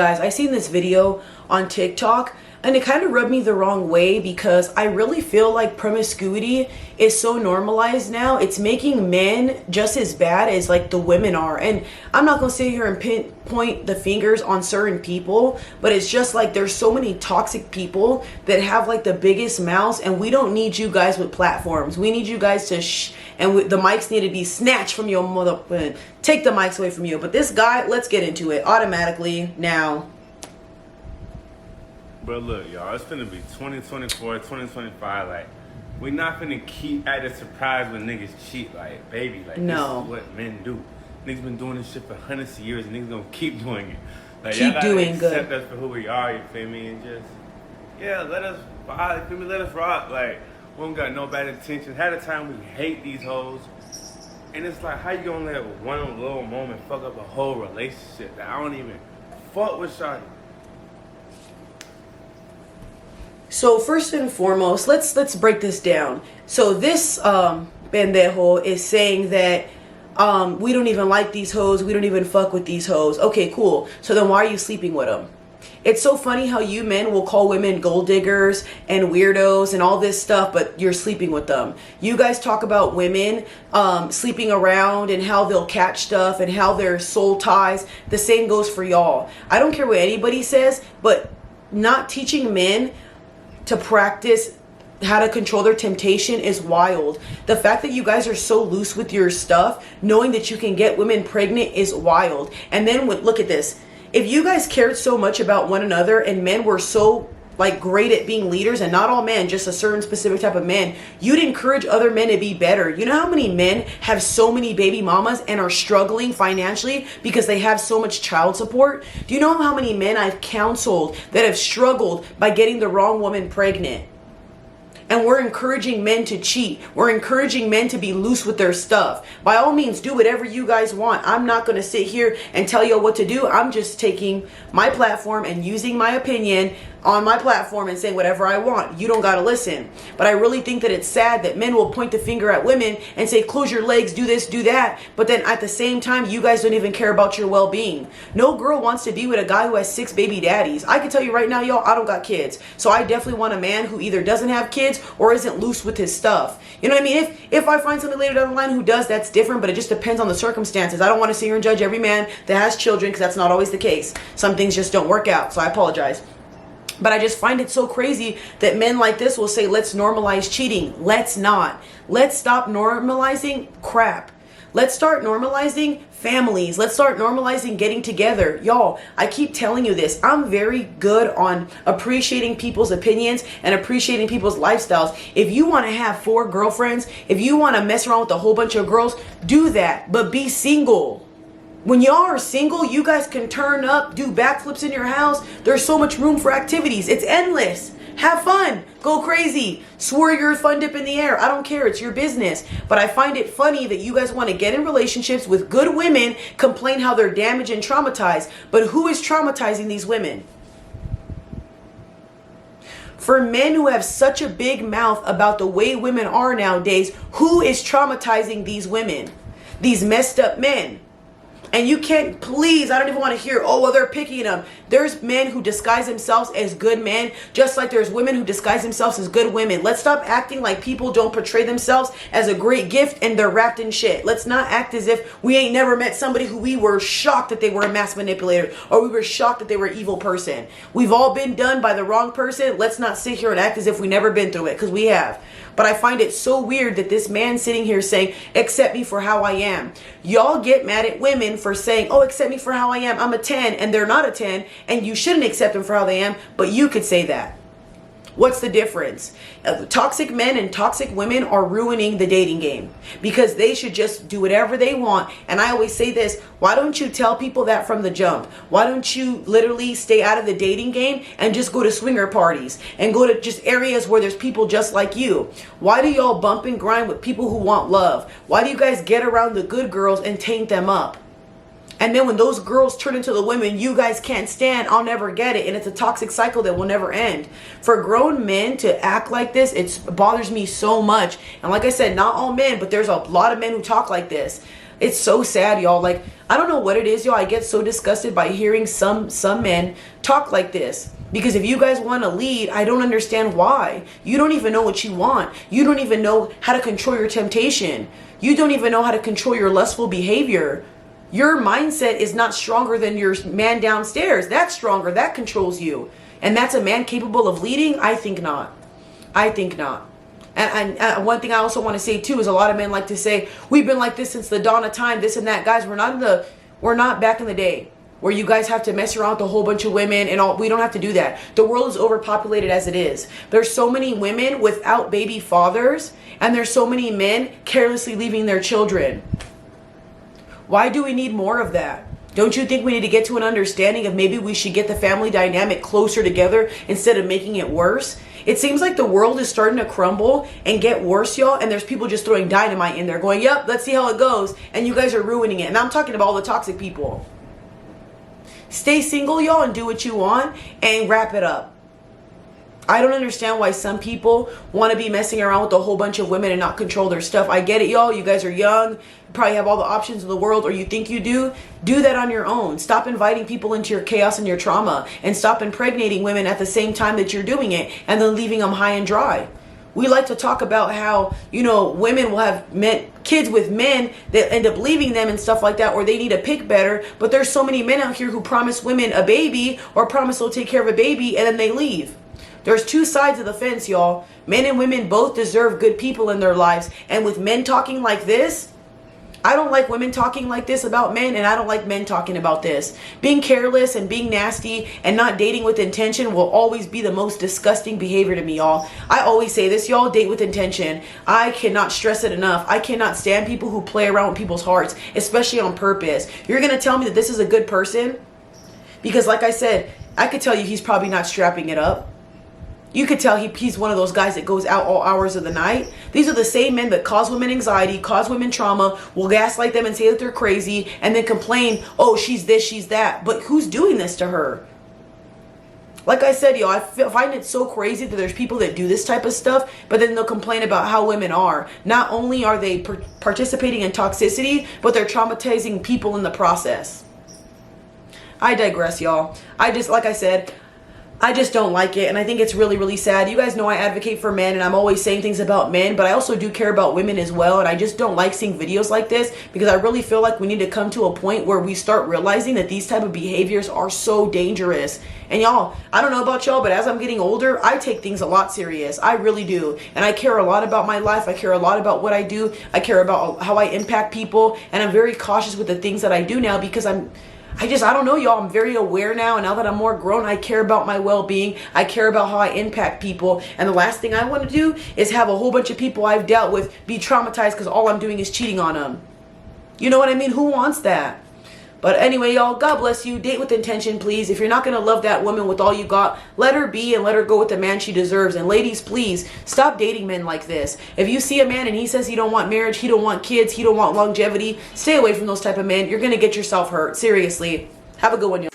guys, I seen this video on TikTok and it kind of rubbed me the wrong way because I really feel like promiscuity is so normalized now. It's making men just as bad as like the women are. And I'm not going to sit here and pinpoint the fingers on certain people, but it's just like there's so many toxic people that have like the biggest mouths, and we don't need you guys with platforms. We need you guys to the mics need to be snatched from your mother. Take the mics away from you. But this guy, let's get into it automatically now. But look, y'all, it's finna be 2024, 2025. Like, we not finna keep at a surprise when niggas cheat. Like, baby, like, no. This is what men do. Niggas been doing this shit for hundreds of years, and niggas gonna keep doing it. Like, keep y'all doing good. Accept us for who we are, you feel me? And just, yeah, let us vibe, you feel me? Let us rock. Like, we don't got no bad intentions. Had a time we hate these hoes. And it's like, how you gonna let one little moment fuck up a whole relationship that I don't even fuck with shawty? So first and foremost, let's break this down. So this pendejo is saying that we don't even like these hoes, we don't even fuck with these hoes. Okay, cool. So then why are you sleeping with them? It's so funny how you men will call women gold diggers and weirdos and all this stuff, but you're sleeping with them. You guys talk about women sleeping around and how they'll catch stuff and how they're soul ties. The same goes for y'all. I don't care what anybody says, but not teaching men to practice how to control their temptation is wild. The fact that you guys are so loose with your stuff, knowing that you can get women pregnant, is wild. And then look at this. If you guys cared so much about one another and men were so like great at being leaders, and not all men, just a certain specific type of men, you'd encourage other men to be better. You know how many men have so many baby mamas and are struggling financially because they have so much child support? Do you know how many men I've counseled that have struggled by getting the wrong woman pregnant? And we're encouraging men to cheat. We're encouraging men to be loose with their stuff. By all means, do whatever you guys want. I'm not going to sit here and tell you what to do. I'm just taking my platform and using my opinion on my platform and saying whatever I want. You don't got to listen. But I really think that it's sad that men will point the finger at women and say, close your legs, do this, do that. But then at the same time, you guys don't even care about your well-being. No girl wants to be with a guy who has 6 baby daddies. I can tell you right now, y'all, I don't got kids. So I definitely want a man who either doesn't have kids or isn't loose with his stuff. You know what I mean? If I find somebody later down the line who does, that's different, but it just depends on the circumstances. I don't want to sit here and judge every man that has children, because that's not always the case. Some things just don't work out, so I apologize. But I just find it so crazy that men like this will say, let's normalize cheating. Let's not. Let's stop normalizing crap. Let's start normalizing families. Let's start normalizing getting together. Y'all, I keep telling you this. I'm very good on appreciating people's opinions and appreciating people's lifestyles. If you want to have 4 girlfriends, if you want to mess around with a whole bunch of girls, do that. But be single. When y'all are single, you guys can turn up, do backflips in your house. There's so much room for activities. It's endless. Have fun. Go crazy. Swear your fun dip in the air. I don't care. It's your business. But I find it funny that you guys want to get in relationships with good women, complain how they're damaged and traumatized. But who is traumatizing these women? For men who have such a big mouth about the way women are nowadays, who is traumatizing these women? These messed up men. And you can't, please, I don't even want to hear, oh, well, they're picking them. There's men who disguise themselves as good men, just like there's women who disguise themselves as good women. Let's stop acting like people don't portray themselves as a great gift and they're wrapped in shit. Let's not act as if we ain't never met somebody who we were shocked that they were a mass manipulator, or we were shocked that they were an evil person. We've all been done by the wrong person. Let's not sit here and act as if we never been through it, because we have. But I find it so weird that this man sitting here saying, accept me for how I am. Y'all get mad at women for saying, oh, accept me for how I am. I'm a 10, and they're not a 10, and you shouldn't accept them for how they am, but you could say that. What's the difference? Toxic men and toxic women are ruining the dating game because they should just do whatever they want. And I always say this, why don't you tell people that from the jump? Why don't you literally stay out of the dating game and just go to swinger parties and go to just areas where there's people just like you? Why do y'all bump and grind with people who want love? Why do you guys get around the good girls and taint them up? And then when those girls turn into the women you guys can't stand, I'll never get it. And it's a toxic cycle that will never end. For grown men to act like this, it bothers me so much. And like I said, not all men, but there's a lot of men who talk like this. It's so sad, y'all. Like, I don't know what it is, y'all. I get so disgusted by hearing some men talk like this. Because if you guys want to lead, I don't understand why. You don't even know what you want. You don't even know how to control your temptation. You don't even know how to control your lustful behavior. Your mindset is not stronger than your man downstairs. That's stronger. That controls you. And that's a man capable of leading? I think not. I think not. And one thing I also want to say too is a lot of men like to say, we've been like this since the dawn of time, this and that. Guys, we're not back in the day where you guys have to mess around with a whole bunch of women and all. We don't have to do that. The world is overpopulated as it is. There's so many women without baby fathers, and there's so many men carelessly leaving their children. Why do we need more of that? Don't you think we need to get to an understanding of maybe we should get the family dynamic closer together instead of making it worse? It seems like the world is starting to crumble and get worse, y'all, and there's people just throwing dynamite in there going, yep, let's see how it goes, and you guys are ruining it. And I'm talking about all the toxic people. Stay single, y'all, and do what you want and wrap it up. I don't understand why some people want to be messing around with a whole bunch of women and not control their stuff. I get it, y'all. You guys are young. You probably have all the options in the world, or you think you do. Do that on your own. Stop inviting people into your chaos and your trauma, and stop impregnating women at the same time that you're doing it and then leaving them high and dry. We like to talk about how, women will have kids with men that end up leaving them and stuff like that, or they need to pick better. But there's so many men out here who promise women a baby or promise they'll take care of a baby and then they leave. There's two sides of the fence, y'all. Men and women both deserve good people in their lives. And with men talking like this, I don't like women talking like this about men, and I don't like men talking about this. Being careless and being nasty and not dating with intention will always be the most disgusting behavior to me, y'all. I always say this, y'all, date with intention. I cannot stress it enough. I cannot stand people who play around with people's hearts, especially on purpose. You're going to tell me that this is a good person? Because like I said, I could tell you he's probably not strapping it up. You could tell he's one of those guys that goes out all hours of the night. These are the same men that cause women anxiety, cause women trauma, will gaslight them and say that they're crazy, and then complain, oh, she's this, she's that. But who's doing this to her? Like I said, y'all, I find it so crazy that there's people that do this type of stuff, but then they'll complain about how women are. Not only are they participating in toxicity, but they're traumatizing people in the process. I digress, y'all. Like I said, I just don't like it, and I think it's really, really sad. You guys know I advocate for men, and I'm always saying things about men, but I also do care about women as well, and I just don't like seeing videos like this because I really feel like we need to come to a point where we start realizing that these type of behaviors are so dangerous. And y'all, I don't know about y'all, but as I'm getting older, I take things a lot serious. I really do, and I care a lot about my life. I care a lot about what I do. I care about how I impact people, and I'm very cautious with the things that I do now because I don't know, y'all. I'm very aware now, and now that I'm more grown, I care about my well-being. I care about how I impact people, and the last thing I want to do is have a whole bunch of people I've dealt with be traumatized because all I'm doing is cheating on them. You know what I mean? Who wants that? But anyway, y'all, God bless you. Date with intention, please. If you're not going to love that woman with all you got, let her be and let her go with the man she deserves. And ladies, please, stop dating men like this. If you see a man and he says he don't want marriage, he don't want kids, he don't want longevity, stay away from those type of men. You're going to get yourself hurt. Seriously. Have a good one, y'all.